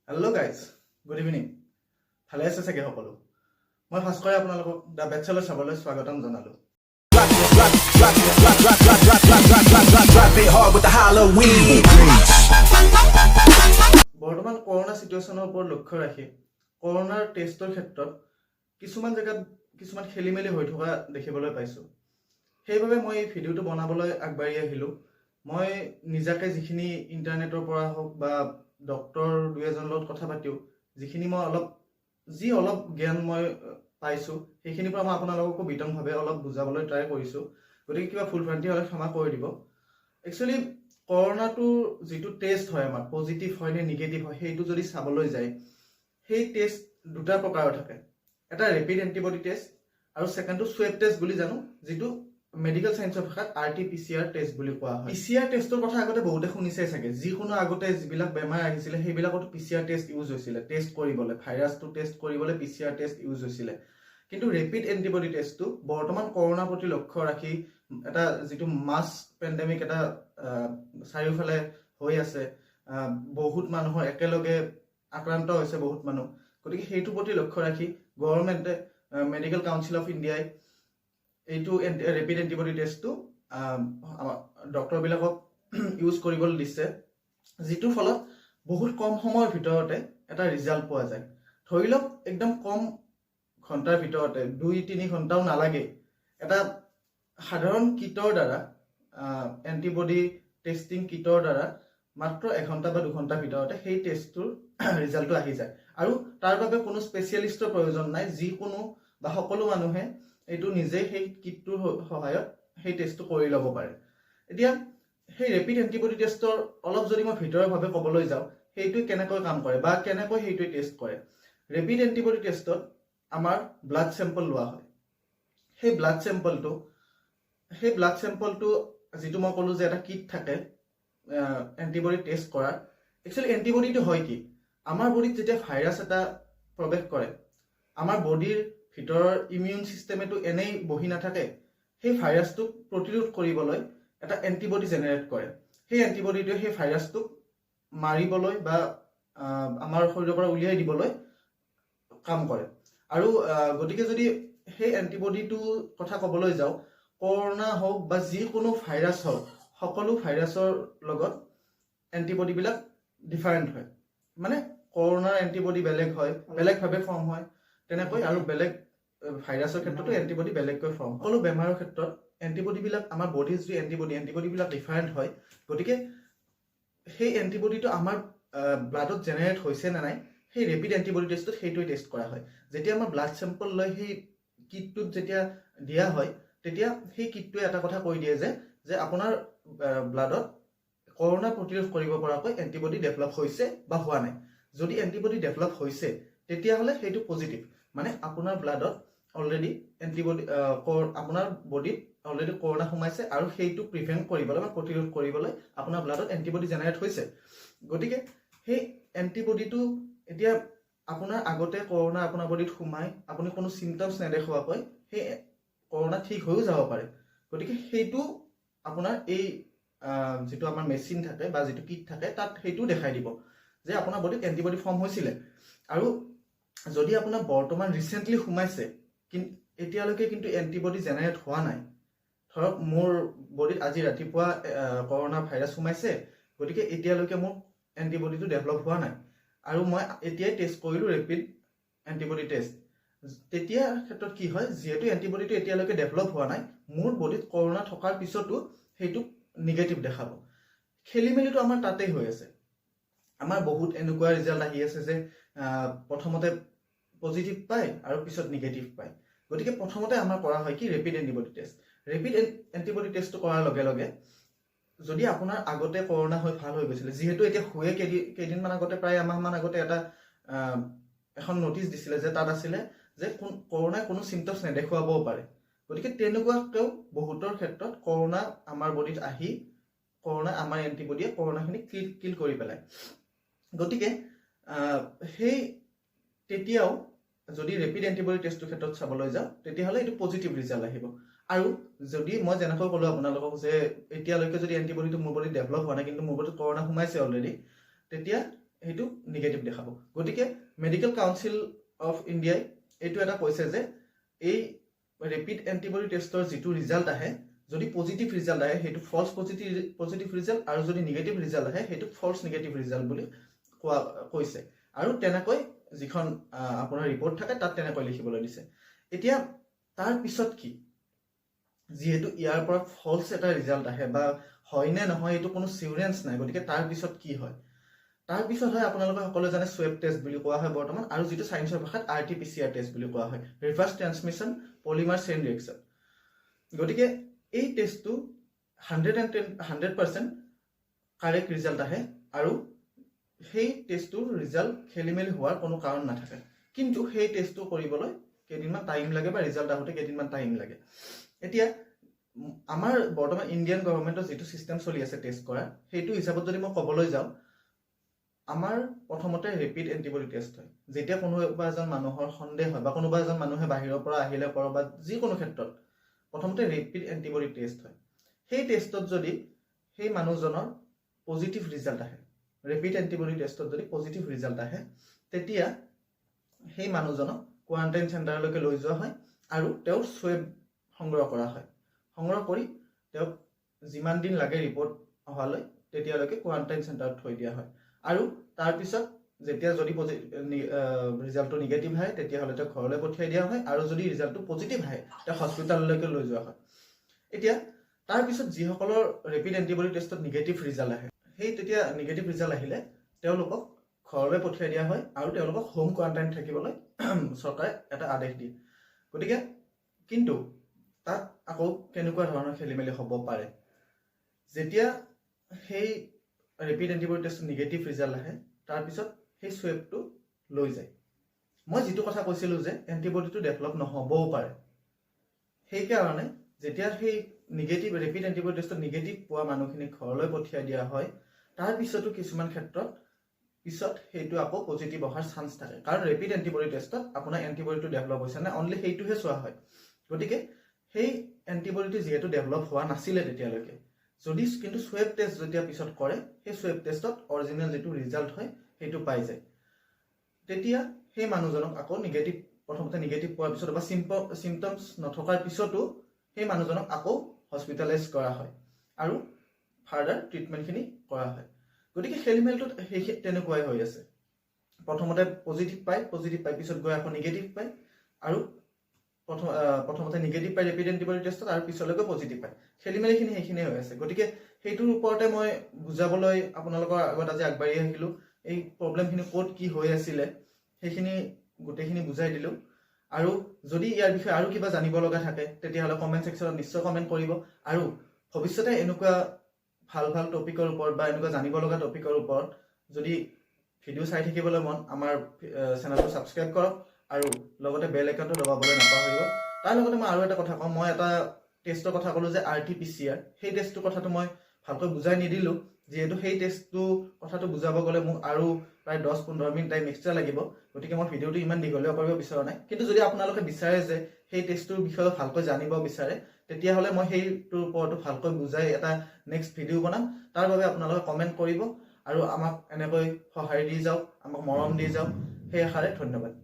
Hello guys, good evening. ভালে আছে চাগে সকলো মই ফাৰ্ষ্টকৈ আপোনালোকক দা বেচেলৰ চাবলৈ স্বাগতম জনালো বৰ্তমান কৰোনা সিচুৱেচনৰ ওপৰত লক্ষ্য ৰাখি কৰোনাৰ টেষ্টৰ ক্ষেত্ৰত কিছুমান জায়গাত কিছুমান খেলিমেলি হৈ থকা দেখিবলৈ পাইছো সেইবাবে মই এই ভিডিওটো বনাবলৈ আগবাঢ়ি আহিলো মই নিজাকে যিখিনি ইন্টাৰনেটৰ পৰা হওক বা ডক্টৰ দুই এজনৰ লগত কথা পাতিও যিখিনি মই অলপ জ্ঞান মই পাইছো সেইখিনিৰ পৰা মই আপোনালোকক বিতংভাৱে অলপ বুজাবলৈ ট্ৰাই কৰিছো গতিকে কিবা ফুলফ্ৰান্তি হলে ক্ষমা কৰি দিব একচুয়ালি কৰোনাটো যেটো টেষ্ট হয় আমাৰ পজিটিভ হয় নে নিগেটিভ হয় সেইটো যদি চাবলৈ যায় সেই টেষ্ট দুটা প্ৰকাৰৰ থাকে এটা ৰেপিড এন্টিবডি টেষ্ট আৰু সেকেন্ডটো সোৱেব টেষ্ট বুলি জানো যেটো মেডিকেল সায়েন্সৰ ভাষাত RT-PCR টেষ্ট বুলি কোৱা হয় PCR টেষ্টৰ কথা আগতে বহুতে শুনিছে চাগে যিকোনো আগতে যিবিলাক বেমাৰ আহিছিল সেইবিলাকত PCR টেষ্ট ইউজ হৈছিল টেষ্ট কৰিবলৈ ভাইৰাছটো টেষ্ট কৰিবলৈ PCR টেষ্ট ইউজ হৈছিল কিন্তু ৰেপিড এন্টিবডি টেষ্টটো বৰ্তমান কৰোনা প্ৰতি লক্ষ্য ৰাখি এটা যেটো মাস পেন্ডেমিক এটা চাৰিওফালে হৈ আছে বহুত মানুহৰ একেলগে আক্ৰান্ত হৈছে বহুত মানুহ গতিকে সেইটো প্ৰতি লক্ষ্য ৰাখি গভৰ্ণমেণ্টে মেডিকেল কাউন্সিল অফ ইণ্ডিয়াই এইটো ৰেপিড এন্টিবডি টেষ্টটো ডক্টৰ বিলাকক ইউজ কৰিবলৈ দিছে যেটো ফলত বহুত কম সময়ৰ ভিতৰতে এটা ৰিজাল্ট পোৱা যায় ধৰি লওক একদম কম ঘণ্টাৰ ভিতৰতে 2-3 ঘণ্টাও নালাগে এটা সাধাৰণ কিটৰ দ্বাৰা এন্টিবডি টেষ্টিং কিটৰ দ্বাৰা মাত্ৰ 1 ঘণ্টা বা 2 ঘণ্টাৰ ভিতৰতে সেই টেষ্টটোৰ ৰিজাল্টটো আহি যায় আৰু তাৰ বাবে কোনো স্পেশালিষ্টৰ প্ৰয়োজন নাই যি কোনো বা সকলো মানুহে এইটো নিজে সেই কিটটোৰ সহায়ত সেই টেষ্টটো কৰি ল'ব পাৰে এতিয়া সেই ৰেপিড এন্টিবডি টেষ্টৰ অলপ যদি মই ভিতৰভাৱে ক'বলৈ যাওঁ সেইটো কেনেকৈ কাম কৰে বা কেনেকৈ সেইটো টেষ্ট কৰে ৰেপিড এন্টিবডি টেষ্টত আমাৰ ব্লাড স্যাম্পল লোৱা হয় সেই ব্লাড স্যাম্পলটো যেটো মই ক'লো যে এটা কিট থাকে এন্টিবডি টেষ্ট কৰা একচুয়ালি এন্টিবডিটো হয় কি আমাৰ বডিত যেতিয়া ভাইৰাছ এটা প্ৰৱেশ কৰে আমাৰ বডিৰ ভিতৰৰ ইমিউন সিস্টেমেটো এনেই বহি নাথাকে সেই ভাইৰাছটোক প্ৰতিৰোধ কৰিবলৈ এটা এন্টিবডি জেনাৰেট কৰে সেই এন্টিবডিটোৱে সেই ভাইৰাছটোক মাৰিবলৈ বা আমাৰ শৰীৰৰ পৰা উলিয়াই দিবলৈ কাম কৰে আৰু গতিকে যদি সেই এন্টিবডিটো কথা ক'বলৈ যাওঁ কৰোনা হওক বা যিকোনো ভাইৰাছ হওক সকলো ভাইৰাছৰ লগত এন্টিবডি বিলাক ডিফাৰেন্ট হয় মানে কৰোনাৰ এন্টিবডি বেলেগ হয় বেলেগভাৱে ফৰ্ম হয় তেনেকৈ আৰু বেলেগ ভাইৰাছৰ ক্ষেত্ৰতো এন্টিবডি বেলেগকৈ ফৰ্ম সকলো বেমাৰৰ ক্ষেত্ৰত এন্টিবডি বিলাক আমাৰ বডিৰ যি এন্টিবডি বিলাক ডিফাৰেন্ট হয় গতিকে সেই এন্টিবডিটো আমাৰ ব্লাডত জেনাৰেট হৈছে না নাই সেই ৰেপিড এন্টিবডি টেষ্টত সেইটোই টেষ্ট কৰা হয় যেতিয়া আমাৰ ব্লাড স্যাম্পল লৈ সেই কিটটোত যেতিয়া দিয়া হয় তেতিয়া সেই কিটটোৱে এটা কথা কৈ দিয়ে যে আপোনাৰ ব্লাডত কৰোনা প্ৰতিৰোধ কৰিব পৰাকৈ এন্টিবডি ডেভেলপ হৈছে বা হোৱা নাই যদি এন্টিবডি ডেভেলপ হৈছে তেতিয়া হলে সেইটো পজিটিভ মানে আপোনাৰ ব্লাডত অলৰেডি এন্টিবডি আপোনাৰ বডিত অলৰেডি কৰোনা সোমাইছে আৰু সেইটো প্ৰিভেন্ট কৰিবলৈ বা প্ৰতিৰোধ কৰিবলৈ আপোনাৰ ব্লাডত এন্টিবডি জেনাৰেট হৈছে গতিকে সেই এন্টিবডিটো এতিয়া আপোনাৰ আগতে কৰোনা আপোনাৰ বডিত সোমাই আপুনি কোনো সিম্পটমছ নেদেখুৱাকৈ সেই কৰোনা ঠিক হৈও যাব পাৰে গতিকে সেইটো আপোনাৰ এই যেটো আমাৰ মেচিন থাকে বা যেটো কিট থাকে তাত সেইটো দেখাই দিব যে আপোনাৰ বডিত এন্টিবডি ফৰ্ম হৈছিল আৰু যদি আপোনাৰ বৰ্তমান ৰিসেন্টলি সোমাইছে কিন্তু এতিয়ালৈকে কিন্তু এন্টিবডি জেনাৰেট হোৱা নাই ধৰক মোৰ বডিত আজি ৰাতিপুৱা কৰোনা ভাইৰাছ সোমাইছে গতিকে এতিয়ালৈকে মোৰ এন্টিবডিটো ডেভেলপ হোৱা নাই আৰু মই এতিয়াই টেষ্ট কৰিলো ৰেপিড এন্টিবডি টেষ্ট তেতিয়া ক্ষেত্ৰত কি হয় যেহেতু এন্টিবডিটো এতিয়ালৈকে ডেভেলপ হোৱা নাই মোৰ বডিত কৰোনা থকাৰ পিছতো সেইটো নিগেটিভ দেখাব খেলিমেলিটো আমাৰ তাতেই হৈ আছে আমাৰ বহুত এনেকুৱা ৰিজাল্ট আহি আছে যে প্ৰথমতে পজিটিভ পায় আৰু পিছত নিগেটিভ পায় গতিকে প্ৰথমতে আমাৰ কৰা হয় কি rapid antibody test rapid antibody টেষ্টটো কৰাৰ লগে লগে যদি আপোনাৰ আগতে কৰোনা হৈ ভাল হৈ গৈছিল যেহেতু এতিয়া হোৱে কেইদিনমান আগতে প্ৰায় এমাহমান আগতে এটা এখন নোটিছ দিছিলে যে তাত আছিলে যে কৰোনাই কোনো সিম্পটমছ নেদেখুৱাবও পাৰে গতিকে তেনেকুৱাকেও বহুতৰ ক্ষেত্ৰত কৰোনা আমাৰ বডিত আহি কৰোনা আমাৰ এন্টিবডিয়ে কৰোনাখিনি কিল কৰি পেলায় গতিকে সেই তেতিয়াও যদি ৰেপিড এন্টিবডি টেষ্টৰ ক্ষেত্ৰত চাবলৈ যাওঁ তেতিয়াহলে এটো পজিটিভ ৰিজাল্ট আহিব আৰু যদি মই যেনেকৈ ক'লো আপোনালোকক যে এতিয়ালৈকে যদি এন্টিবডিটো মোৰ বডিত ডেভেলপ হোৱা নাই কিন্তু মোৰ বডিত কৰোনা সোমাইছে অলৰেডি তেতিয়া সেইটো নিগেটিভ দেখাব গতিকে মেডিকেল কাউন্সিল অফ ইণ্ডিয়াই এইটো এটা কৈছে যে এই ৰেপিড এণ্টিবডি টেষ্টৰ যিটো ৰিজাল্ট আহে যদি পজিটিভ ৰিজাল্ট আহে সেইটো ফলছ পজিটিভ ৰিজাল্ট আৰু যদি নিগেটিভ ৰিজাল্ট আহে সেইটো ফলছ নিগেটিভ ৰিজাল্ট বুলি কৈছে আৰু তেনেকৈ যিখন আপোনাৰ ৰিপৰ্ট থাকে তাত তেনেকৈ লিখিবলৈ দিছে এতিয়া তাৰ পিছত কি যিহেতু ইয়াৰ পৰা ফলছ এটা ৰিজাল্ট আহে বা হয় নে নহয় এইটো কোনো চিউৰেঞ্চ নাই গতিকে তাৰ পিছত কি হয় তাৰ পিছত হয় আপোনালোকে সকলোৱে জানে সোৱেব টেষ্ট বুলি কোৱা হয় বৰ্তমান আৰু যিটো সায়েন্সৰ ভাষাত RT-PCR টেষ্ট বুলি কোৱা হয় reverse transmission polymer chain reaction গতিকে এই টেষ্টটো 100% কাৰেক্ট ৰিজাল্ট আহে আৰু সেই টেষ্টটোৰ ৰিজাল্ট খেলিমেলি হোৱাৰ কোনো কাৰণ নাথাকে কিন্তু সেই টেষ্টটো কৰিবলৈ কেইদিনমান টাইম লাগে বা ৰিজাল্ট আহোঁতে কেইদিনমান টাইম লাগে এতিয়া আমাৰ বৰ্তমান ইণ্ডিয়ান গভৰ্ণমেণ্টৰ যিটো চিষ্টেম চলি আছে টেষ্ট কৰা সেইটো হিচাপত যদি মই ক'বলৈ যাওঁ আমাৰ প্ৰথমতে ৰেপিড এণ্টিবডি টেষ্ট হয় যেতিয়া কোনোবা এজন মানুহৰ সন্দেহ হয় বা কোনোবা এজন মানুহে বাহিৰৰ পৰা আহিলে কৰবাত যিকোনো ক্ষেত্ৰত প্ৰথমতে ৰেপিড এণ্টিবডি টেষ্ট হয় সেই টেষ্টত যদি সেই মানুহজনৰ পজিটিভ ৰিজাল্ট আহে ৰেপিড এণ্টিবডি টেষ্টত যদি পজিটিভ ৰিজাল্ট আহে তেতিয়া সেই মানুহজনক কোৱাৰেণ্টাইন চেণ্টাৰলৈকে লৈ যোৱা হয় আৰু তেওঁৰ সোৱেব সংগ্ৰহ কৰা হয় সংগ্ৰহ কৰি তেওঁক যিমান দিন লাগে ৰিপৰ্ট অহালৈ তেতিয়ালৈকে কোৱাৰেণ্টাইন চেণ্টাৰত থৈ দিয়া হয় আৰু তাৰ পিছত যেতিয়া যদি ৰিজাল্টটো নিগেটিভ আহে তেতিয়াহ'লে তেওঁক ঘৰলৈ পঠিয়াই দিয়া হয় আৰু যদি ৰিজাল্টটো পজিটিভ আহে তেওঁক হস্পিটেললৈকে লৈ যোৱা হয় এতিয়া তাৰ পিছত যিসকলৰ ৰেপিড এণ্টিবডি টেষ্টত নিগেটিভ ৰিজাল্ট আহে সেই তেতিয়া নিগেটিভ ৰিজাল্ট আহিলে তেওঁলোকক ঘৰলৈ পঠিয়াই দিয়া হয় আৰু তেওঁলোকক হোম কোৱাৰেণ্টাইন থাকিবলৈ চৰকাৰে এটা আদেশ দিয়ে গতিকে কিন্তু তাত আকৌ কেনেকুৱা ধৰণৰ খেলিমেলি হ'ব পাৰে যেতিয়া সেই ৰেপিড এণ্টিবডি টেষ্টত নিগেটিভ ৰিজাল্ট আহে তাৰপিছত সেই সোৱেবটো লৈ যায় মই যিটো কথা কৈছিলোঁ যে এণ্টিবডিটো ডেভেলপ নহ'বও পাৰে সেইকাৰণে যেতিয়া সেই নিগেটিভ ৰেপিড এণ্টিবডি টেষ্টত নিগেটিভ পোৱা মানুহখিনিক ঘৰলৈ পঠিয়াই দিয়া হয় তাৰপিছতো কিছুমান ক্ষেত্ৰত পিছত সেইটো আকৌ পজিটিভ অহাৰ চান্স থাকে কাৰণ ৰেপিড এণ্টিবডি টেষ্টত আপোনাৰ এণ্টিবডিটো ডেভেলপ হৈছে নে অনলি সেইটোহে চোৱা হয় গতিকে সেই এণ্টিবডিটো যিহেতু ডেভেলপ হোৱা নাছিলে তেতিয়ালৈকে যদি কিন্তু সোৱেব টেষ্ট যেতিয়া পিছত কৰে সেই সোৱেব টেষ্টত অৰিজিনেল যিটো ৰিজাল্ট হয় সেইটো পাই যায় তেতিয়া সেই মানুহজনক আকৌ নিগেটিভ প্ৰথমতে নিগেটিভ পোৱাৰ পিছত বা চিম্পটমছ নথকাৰ পিছতো সেই মানুহজনক আকৌ হস্পিটেলাইজ কৰা হয় আৰু ফাৰ্ডাৰ ট্ৰিটমেণ্টখিনি কৰা হয় গতিকে খেলিমেলিটোত সেই তেনেকুৱাই হৈ আছে প্ৰথমতে পজিটিভ পায় পিছত গৈ আকৌ নিগেটিভ পায় আৰু প্ৰথমতে নিগেটিভ পায় ৰেপিড এণ্টিবডি টেষ্টত আৰু পিছলৈকে পজিটিভ পায় খেলিমেলিখিনি সেইখিনিয়ে হৈ আছে গতিকে সেইটোৰ ওপৰতে মই বুজাবলৈ আপোনালোকৰ আগত আজি আগবাঢ়ি আহিলোঁ এই প্ৰব্লেমখিনি ক'ত কি হৈ আছিলে সেইখিনি গোটেইখিনি বুজাই দিলোঁ আৰু যদি ইয়াৰ বিষয়ে আৰু কিবা জানিব লগা থাকে তেতিয়াহ'লে কমেণ্ট ছেকশ্যনত নিশ্চয় কমেণ্ট কৰিব আৰু ভৱিষ্যতে এনেকুৱা ভাল ভাল টপিকৰ ওপৰত বা এনেকুৱা জানিব লগা টপিকৰ ওপৰত যদি ভিডিঅ' চাই থাকিবলৈ মন আমাৰ চেনেলটো ছাবস্ক্ৰাইব কৰক আৰু লগতে বেল আইকনটো দবাবলৈ নাপাহৰিব তাৰ লগতে মই আৰু এটা কথা কওঁ মই এটা টেষ্টৰ কথা ক'লোঁ যে RT-PCR সেই টেষ্টটোৰ কথাটো মই ভালকৈ বুজাই নিদিলোঁ যিহেতু সেই টেষ্টটো কথাটো বুজাব গ'লে মোক আৰু প্ৰায় 10-15 মিনিট টাইম এক্সট্ৰা লাগিব গতিকে মই ভিডিঅ'টো ইমান দীঘলীয়া কৰিব বিচৰা নাই কিন্তু যদি আপোনালোকে বিচাৰে যে সেই টেষ্টটোৰ বিষয়ে ভালকৈ জানিব বিচাৰে তেতিয়াহ'লে মই সেইটোৰ ওপৰতো ভালকৈ বুজাই এটা নেক্সট ভিডিঅ' বনাম তাৰ বাবে আপোনালোকে কমেণ্ট কৰিব আৰু আমাক এনেকৈ সহায় দি যাওক আমাক মৰম দি যাওক সেই আশাৰে ধন্যবাদ